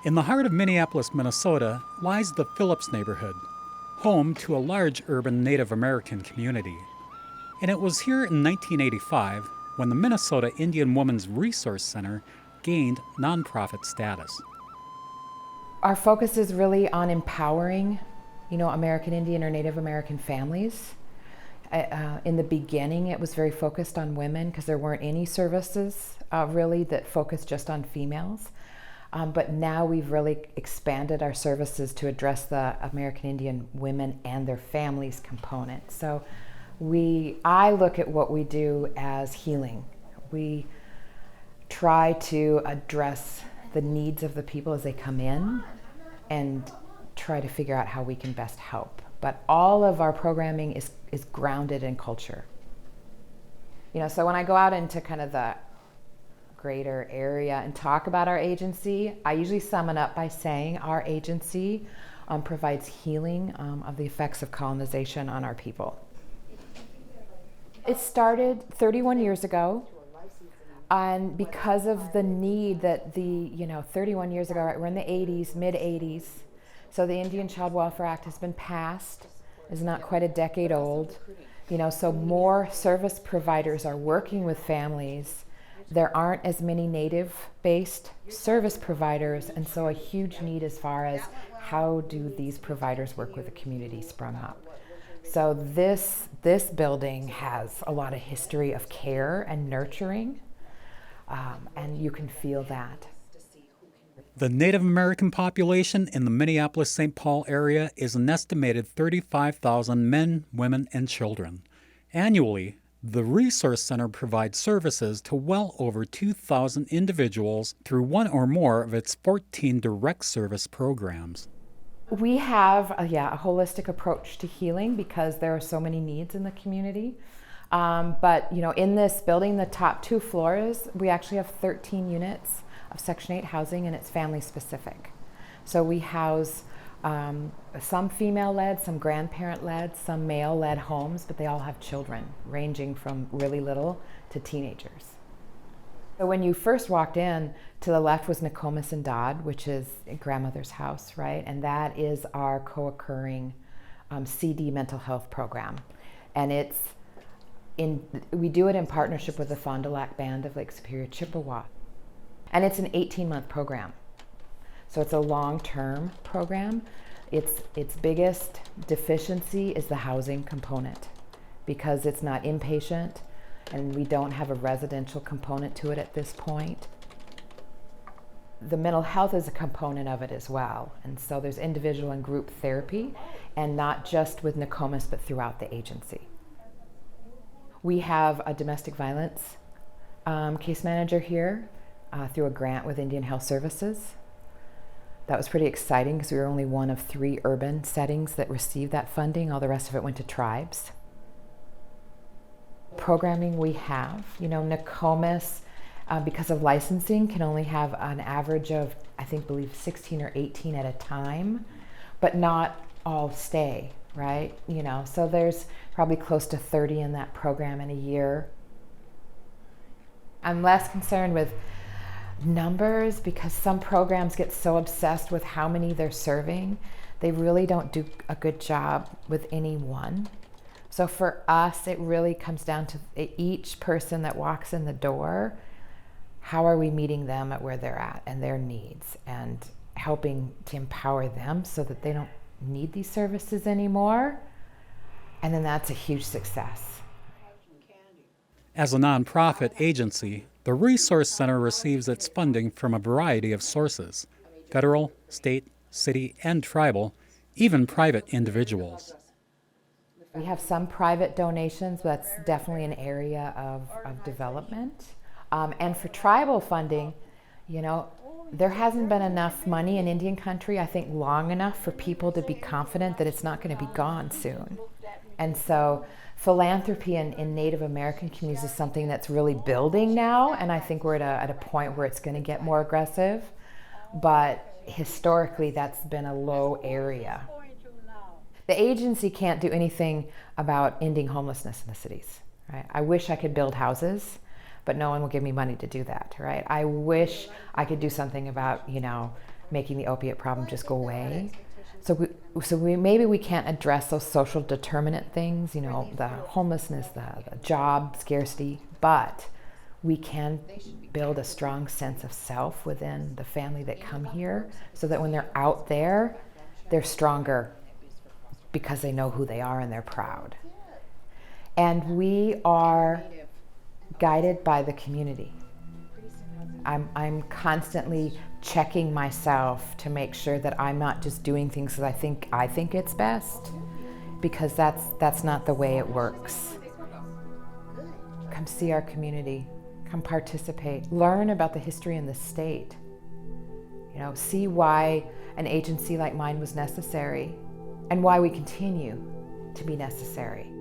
In the heart of Minneapolis, Minnesota, lies the Phillips neighborhood, home to a large urban Native American community. And it was here in 1985 when the Minnesota Indian Women's Resource Center gained nonprofit status. Our focus is really on empowering, American Indian or Native American families. In the beginning, it was very focused on women because there weren't any services really that focused just on females. But now we've really expanded our services to address the American Indian women and their families component. So I look at what we do as healing. We try to address the needs of the people as they come in and try to figure out how we can best help. But all of our programming is grounded in culture. So when I go out into kind of the greater area and talk about our agency, I usually sum it up by saying our agency provides healing of the effects of colonization on our people. It started 31 years ago, and because of the need that 31 years ago, right, we're in the 80s, mid-80s, so the Indian Child Welfare Act has been passed, is not quite a decade old, so more service providers are working with families. There aren't as many Native-based service providers, and so a huge need as far as how do these providers work with the community sprung up. So this building has a lot of history of care and nurturing, and you can feel that. The Native American population in the Minneapolis-St. Paul area is an estimated 35,000 men, women, and children. Annually, the Resource Center provides services to well over 2,000 individuals through one or more of its 14 direct service programs. We have a holistic approach to healing because there are so many needs in the community. But in this building, the top 2 floors, we actually have 13 units of Section 8 housing, and it's family specific. So we house some female-led, some grandparent-led, some male-led homes, but they all have children, ranging from really little to teenagers. So when you first walked in, to the left was Nokomis and Dodd, which is grandmother's house, right? And that is our co-occurring CD mental health program. And we do it in partnership with the Fond du Lac Band of Lake Superior, Chippewa. And it's an 18-month program. So it's a long-term program. Its biggest deficiency is the housing component because it's not inpatient and we don't have a residential component to it at this point. The mental health is a component of it as well. And so there's individual and group therapy, and not just with Nokomis, but throughout the agency. We have a domestic violence case manager here through a grant with Indian Health Services. That was pretty exciting because we were only one of 3 urban settings that received that funding. All the rest of it went to tribes. Programming we have, Nokomis, because of licensing, can only have an average of, I believe 16 or 18 at a time, but not all stay, right? So there's probably close to 30 in that program in a year. I'm less concerned with numbers because some programs get so obsessed with how many they're serving, they really don't do a good job with any one. So for us, it really comes down to each person that walks in the door. How are we meeting them at where they're at and their needs, and helping to empower them so that they don't need these services anymore? And then that's a huge success. As a nonprofit agency, the Resource Center receives its funding from a variety of sources: federal, state, city, and tribal, even private individuals. We have some private donations, but that's definitely an area of development. And for tribal funding, there hasn't been enough money in Indian country, long enough for people to be confident that it's not going to be gone soon. And so philanthropy in Native American communities is something that's really building now, and I think we're at a point where it's going to get more aggressive. But historically, that's been a low area. The agency can't do anything about ending homelessness in the cities, right? I wish I could build houses, but no one will give me money to do that, right? I wish I could do something about, making the opiate problem just go away. So maybe we can't address those social determinant things, you know, the homelessness, the job scarcity, but we can build a strong sense of self within the family that come here, so that when they're out there, they're stronger because they know who they are and they're proud. And we are guided by the community. I'm constantly checking myself to make sure that I'm not just doing things because I think it's best, because that's not the way it works. Come see our community, come participate, learn about the history in the state. You know, see why an agency like mine was necessary and why we continue to be necessary.